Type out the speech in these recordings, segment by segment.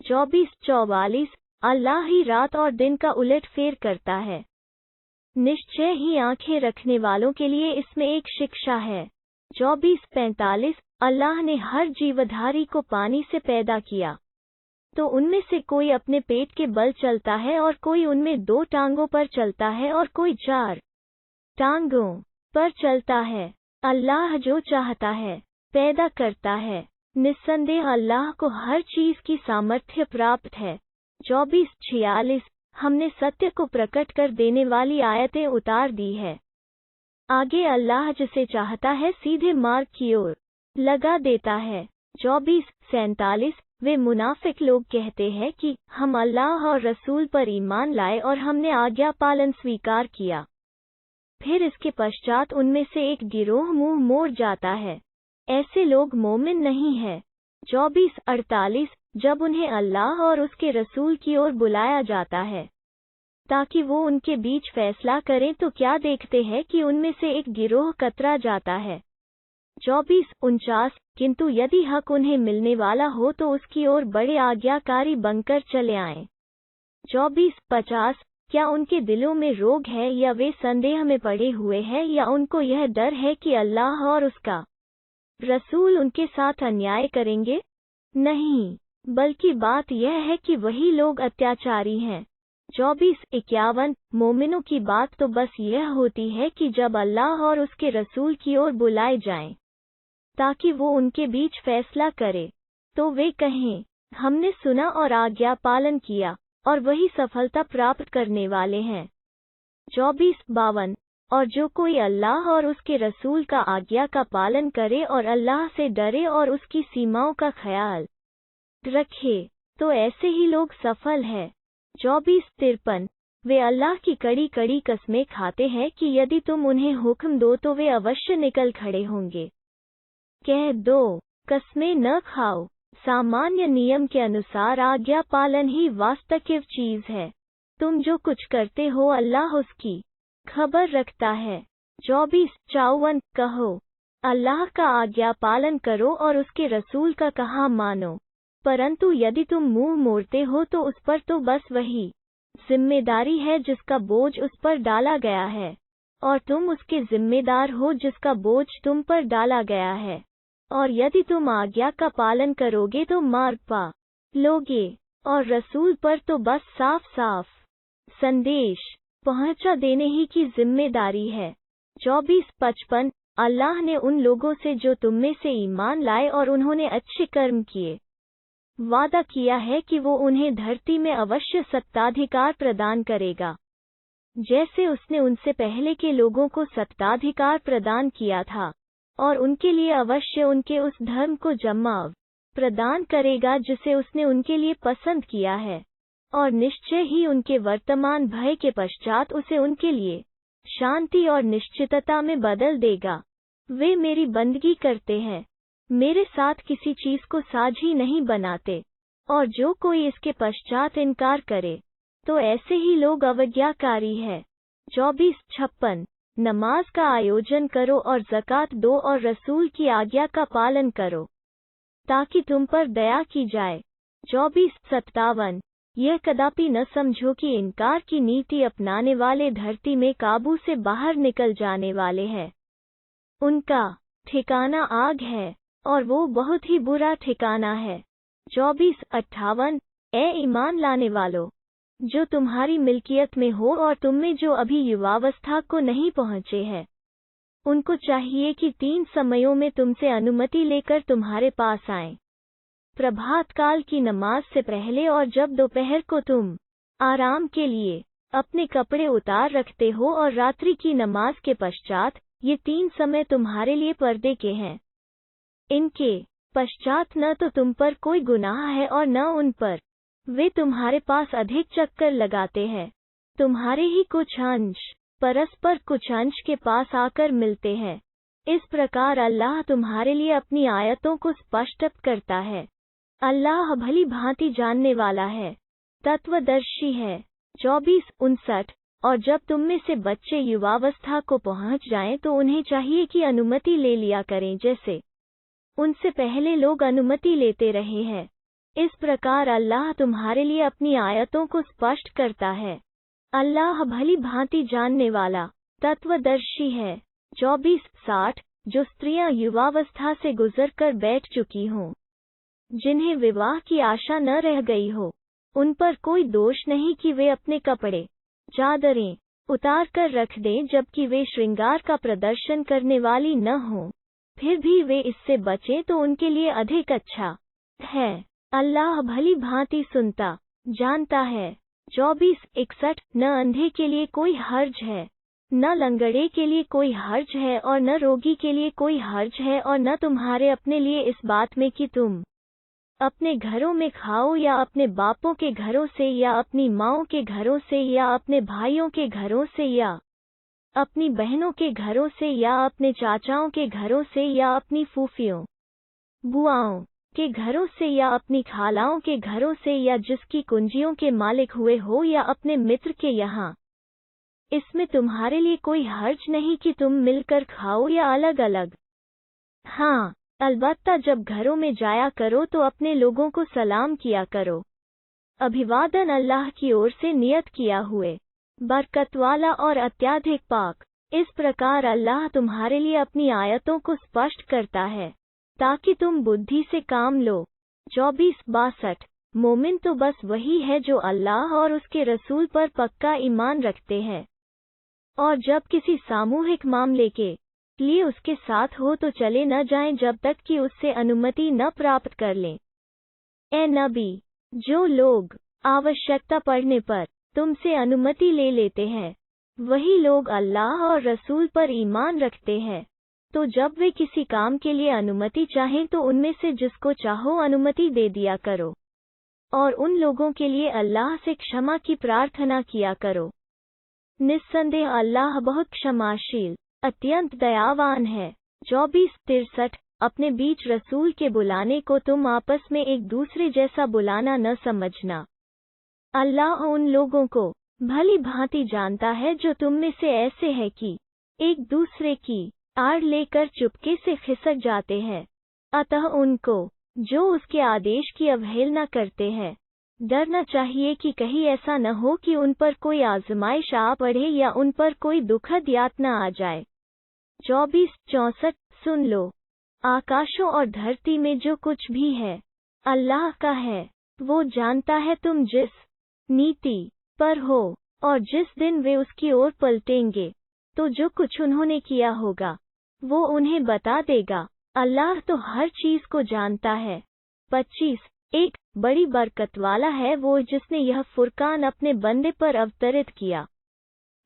24-44 अल्लाह ही रात और दिन का उलट फेर करता है। निश्चय ही आंखें रखने वालों के लिए इसमें एक शिक्षा है। 24-45 अल्लाह ने हर जीवधारी को पानी से पैदा किया, तो उनमें से कोई अपने पेट के बल चलता है और कोई उनमें 2 टांगों पर चलता है और कोई 4 टांगों पर चलता है। अल्लाह जो चाहता है पैदा करता है। निस्संदेह अल्लाह को हर चीज की सामर्थ्य प्राप्त है। 24-46 हमने सत्य को प्रकट कर देने वाली आयतें उतार दी है। आगे अल्लाह जिसे चाहता है सीधे मार्ग की ओर लगा देता है। 24-47 वे मुनाफिक लोग कहते हैं कि हम अल्लाह और रसूल पर ईमान लाए और हमने आज्ञा पालन स्वीकार किया। फिर इसके पश्चात उनमें से एक गिरोह मुंह मोड़ जाता है। ऐसे लोग मोमिन नहीं है। 24-48 जब उन्हें अल्लाह और उसके रसूल की ओर बुलाया जाता है ताकि वो उनके बीच फैसला करें, तो क्या देखते हैं कि उनमें से एक गिरोह कतरा जाता है। 24-49 किंतु यदि हक उन्हें मिलने वाला हो तो उसकी ओर बड़े आज्ञाकारी बनकर चले आएं। 24-50 क्या उनके दिलों में रोग है या वे संदेह में पड़े हुए हैं या उनको यह डर है कि अल्लाह और उसका रसूल उनके साथ अन्याय करेंगे? नहीं, बल्कि बात यह है कि वही लोग अत्याचारी हैं। 24-51 मोमिनों की बात तो बस यह होती है कि जब अल्लाह और उसके रसूल की ओर बुलाए जाएं ताकि वो उनके बीच फैसला करे, तो वे कहें हमने सुना और आज्ञा पालन किया और वही सफलता प्राप्त करने वाले हैं। 24-52 और जो कोई अल्लाह और उसके रसूल का आज्ञा का पालन करे और अल्लाह से डरे और उसकी सीमाओं का ख्याल रखे, तो ऐसे ही लोग सफल है। 24-53 वे अल्लाह की कड़ी कड़ी कसमें खाते हैं कि यदि तुम उन्हें हुक्म दो तो वे अवश्य निकल खड़े होंगे। कह दो, कसमें न खाओ, सामान्य नियम के अनुसार आज्ञा पालन ही वास्तविक चीज है। तुम जो कुछ करते हो अल्लाह उसकी खबर रखता है। 24-54 कहो, अल्लाह का आज्ञा पालन करो और उसके रसूल का कहा मानो, परंतु यदि तुम मुंह मोड़ते हो तो उस पर तो बस वही जिम्मेदारी है जिसका बोझ उस पर डाला गया है, और तुम उसके जिम्मेदार हो जिसका बोझ तुम पर डाला गया है। और यदि तुम आज्ञा का पालन करोगे तो मार्ग पा लोगे, और रसूल पर तो बस साफ साफ संदेश पहुंचा देने ही की जिम्मेदारी है। 24-55 अल्लाह ने उन लोगों से जो तुम में से ईमान लाए और उन्होंने अच्छे कर्म किए वादा किया है कि वो उन्हें धरती में अवश्य सत्ताधिकार प्रदान करेगा, जैसे उसने उनसे पहले के लोगों को सत्ताधिकार प्रदान किया था, और उनके लिए अवश्य उनके उस धर्म को जमाव प्रदान करेगा जिसे उसने उनके लिए पसंद किया है, और निश्चय ही उनके वर्तमान भय के पश्चात उसे उनके लिए शांति और निश्चितता में बदल देगा। वे मेरी बंदगी करते हैं, मेरे साथ किसी चीज को साझी नहीं बनाते, और जो कोई इसके पश्चात इनकार करे तो ऐसे ही लोग अवज्ञाकारी है। 24-56 नमाज का आयोजन करो और ज़कात दो और रसूल की आज्ञा का पालन करो ताकि तुम पर दया की जाए। 24-57 यह कदापि न समझो कि इनकार की नीति अपनाने वाले धरती में काबू से बाहर निकल जाने वाले हैं। उनका ठिकाना आग है और वो बहुत ही बुरा ठिकाना है। 24-58 ए ईमान लाने वालों, जो तुम्हारी मिल्कियत में हो और तुम में जो अभी युवावस्था को नहीं पहुँचे हैं, उनको चाहिए कि 3 समयों में तुमसे अनुमति लेकर तुम्हारे पास आएं। प्रभात काल की नमाज से पहले और जब दोपहर को तुम आराम के लिए अपने कपड़े उतार रखते हो, और रात्रि की नमाज के पश्चात, ये 3 समय तुम्हारे लिए पर्दे के हैं। इनके पश्चात न तो तुम पर कोई गुनाह है और न उन पर। वे तुम्हारे पास अधिक चक्कर लगाते हैं। तुम्हारे ही कुछ अंश परस्पर कुछ अंश के पास आकर मिलते हैं। इस प्रकार अल्लाह तुम्हारे लिए अपनी आयतों को स्पष्ट करता है। अल्लाह भली भांति जानने वाला है, तत्वदर्शी है। 24-59 और जब तुम में से बच्चे युवावस्था को पहुंच जाएं तो उन्हें चाहिए कि अनुमति ले लिया करें, जैसे उनसे पहले लोग अनुमति लेते रहे हैं। इस प्रकार अल्लाह तुम्हारे लिए अपनी आयतों को स्पष्ट करता है। अल्लाह भली भांति जानने वाला, तत्वदर्शी है। 24-60 जो स्त्रियां युवावस्था से गुजरकर बैठ चुकी हों, जिन्हें विवाह की आशा न रह गई हो, उन पर कोई दोष नहीं कि वे अपने कपड़े, चादरें उतार कर रख दें जबकि वे श्रृंगार का प्रदर्शन करने वाली न हों। फिर भी वे इससे बचें तो उनके लिए अधिक अच्छा है। अल्लाह भली भांति सुनता, जानता है। 24-61 न अंधे के लिए कोई हर्ज है, न लंगड़े के लिए कोई हर्ज है और न रोगी के लिए कोई हर्ज है, और न तुम्हारे अपने लिए इस बात में कि तुम अपने घरों में खाओ या अपने बापों के घरों से या अपनी माँओं के घरों से या अपने भाइयों के घरों से या अपनी बहनों के घरों से या अपने चाचाओं के घरों से या अपनी फूफियों बुआओं के घरों से या अपनी खालाओं के घरों से या जिसकी कुंजियों के मालिक हुए हो या अपने मित्र के यहाँ। इसमें तुम्हारे लिए कोई हर्ज नहीं कि तुम मिलकर खाओ या अलग अलग। हाँ, अलबत्ता जब घरों में जाया करो तो अपने लोगों को सलाम किया करो। अभिवादन अल्लाह की ओर से नियत किया हुए, बरकत वाला और अत्याधिक पाक। इस प्रकार अल्लाह तुम्हारे लिए अपनी आयतों को स्पष्ट करता है ताकि तुम बुद्धि से काम लो। 24-62 मोमिन तो बस वही है जो अल्लाह और उसके रसूल पर पक्का ईमान रखते हैं और जब किसी सामूहिक मामले के लिए उसके साथ हो तो चले न जाएं जब तक कि उससे अनुमति न प्राप्त कर लें। ए नबी, जो लोग आवश्यकता पड़ने पर तुमसे अनुमति ले लेते हैं, वही लोग अल्लाह और रसूल पर ईमान रखते हैं। तो जब वे किसी काम के लिए अनुमति चाहें तो उनमें से जिसको चाहो अनुमति दे दिया करो, और उन लोगों के लिए अल्लाह से क्षमा की प्रार्थना किया करो। निस्संदेह अल्लाह बहुत क्षमाशील, अत्यंत दयावान है। 24-63 अपने बीच रसूल के बुलाने को तुम आपस में एक दूसरे जैसा बुलाना न समझना। अल्लाह उन लोगों को भली भांति जानता है जो तुम में से ऐसे है कि एक दूसरे की आड़ लेकर चुपके से खिसक जाते हैं। अतः उनको जो उसके आदेश की अवहेलना करते हैं, डरना चाहिए कि कहीं ऐसा न हो कि उन पर कोई आजमाइश आ पड़े या उन पर कोई दुखद यातना आ जाए। 24-64 सुन लो, आकाशों और धरती में जो कुछ भी है अल्लाह का है। वो जानता है तुम जिस नीति पर हो और जिस दिन वे उसकी ओर पलटेंगे, तो जो कुछ उन्होंने किया होगा वो उन्हें बता देगा। अल्लाह तो हर चीज को जानता है। 25 बड़ी बरकत वाला है वो जिसने यह फुरकान अपने बंदे पर अवतरित किया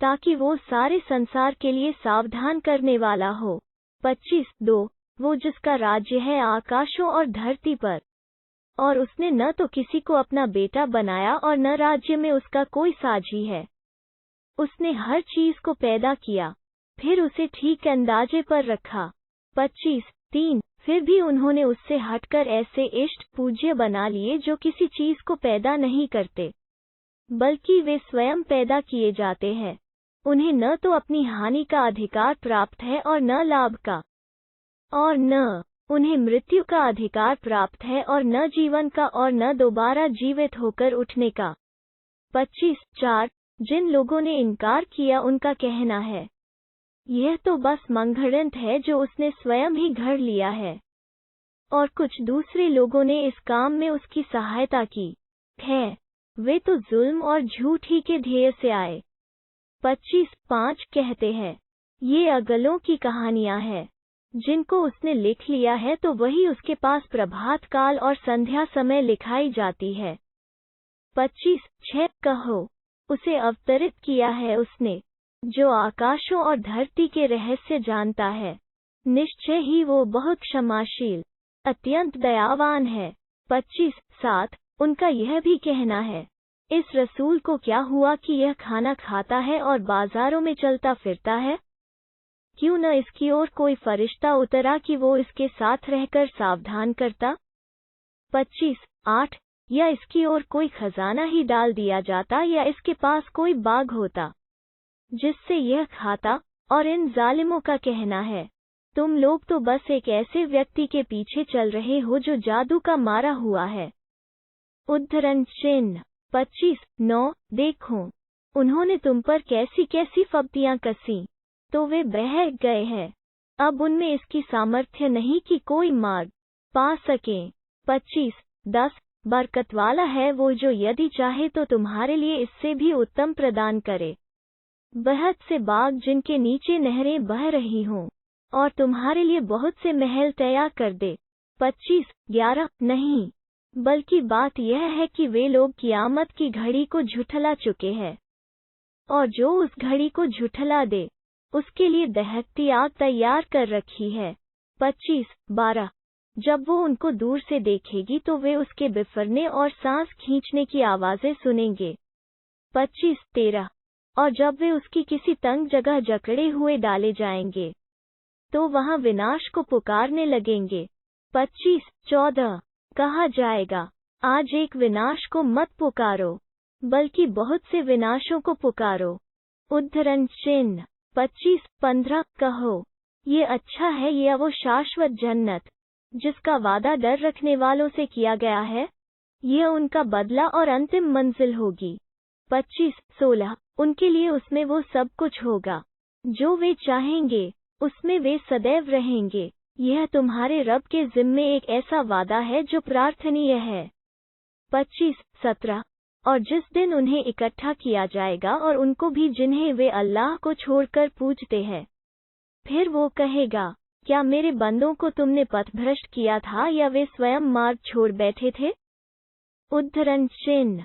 ताकि वो सारे संसार के लिए सावधान करने वाला हो। 25 वो जिसका राज्य है आकाशों और धरती पर, और उसने न तो किसी को अपना बेटा बनाया और न राज्य में उसका कोई साझी है। उसने हर चीज को पैदा किया, फिर उसे ठीक अंदाजे पर रखा। 25 फिर भी उन्होंने उससे हटकर ऐसे इष्ट पूज्य बना लिए जो किसी चीज को पैदा नहीं करते, बल्कि वे स्वयं पैदा किए जाते हैं। उन्हें न तो अपनी हानि का अधिकार प्राप्त है और न लाभ का, और न उन्हें मृत्यु का अधिकार प्राप्त है और न जीवन का और न दोबारा जीवित होकर उठने का। 25 जिन लोगों ने इनकार किया उनका कहना है, यह तो बस मंगढ़ंत है जो उसने स्वयं ही घड़ लिया है, और कुछ दूसरे लोगों ने इस काम में उसकी सहायता की है। वे तो जुल्म और झूठ ही के ध्येय से आए। 25 कहते हैं, ये अगलों की कहानियां हैं जिनको उसने लिख लिया है तो वही उसके पास प्रभात काल और संध्या समय लिखाई जाती है। 25 कहो, उसे अवतरित किया है उसने जो आकाशों और धरती के रहस्य जानता है। निश्चय ही वो बहुत क्षमाशील, अत्यंत दयावान है। 25 उनका यह भी कहना है, इस रसूल को क्या हुआ कि यह खाना खाता है और बाजारों में चलता फिरता है? क्यों न इसकी ओर कोई फरिश्ता उतरा कि वो इसके साथ रहकर सावधान करता? 25 या इसकी ओर कोई खजाना ही डाल दिया जाता या इसके पास कोई बाग होता जिससे यह खाता। और इन जालिमों का कहना है, तुम लोग तो बस एक ऐसे व्यक्ति के पीछे चल रहे हो जो जादू का मारा हुआ है। उद्धरण चिन्ह 25:9 देखो, उन्होंने तुम पर कैसी कैसी फब्तियां कसी, तो वे बह गए हैं। अब उनमें इसकी सामर्थ्य नहीं कि कोई मार्ग पा सके। 25:10 बरकत वाला है वो जो यदि चाहे तो तुम्हारे लिए इससे भी उत्तम प्रदान करे। बहुत से बाग जिनके नीचे नहरें बह रही हों, और तुम्हारे लिए बहुत से महल तैयार कर दे। 25:11 नहीं, बल्कि बात यह है कि वे लोग कियामत की घड़ी को झुठला चुके हैं, और जो उस घड़ी को झुठला दे उसके लिए दहकती आग तैयार कर रखी है। 25:12 जब वो उनको दूर से देखेगी तो वे उसके बिफरने और सांस खींचने की आवाजें सुनेंगे। 25:13 और जब वे उसकी किसी तंग जगह जकड़े हुए डाले जाएंगे तो वहां विनाश को पुकारने लगेंगे। 25:14 कहा जाएगा, आज एक विनाश को मत पुकारो, बल्कि बहुत से विनाशों को पुकारो। उद्धरण चिन्ह 25:15 कहो, ये अच्छा है यह वो शाश्वत जन्नत जिसका वादा डर रखने वालों से किया गया है, यह उनका बदला और अंतिम मंजिल होगी। 25:16 उनके लिए उसमें वो सब कुछ होगा जो वे चाहेंगे, उसमें वे सदैव रहेंगे। यह तुम्हारे रब के जिम्मे एक ऐसा वादा है जो प्रार्थनीय है। 25:17 और जिस दिन उन्हें इकट्ठा किया जाएगा और उनको भी जिन्हें वे अल्लाह को छोड़कर पूजते हैं, फिर वो कहेगा, क्या मेरे बंदों को तुमने पथभ्रष्ट किया था या वे स्वयं मार्ग छोड़ बैठे थे? उद्धरण चिन्ह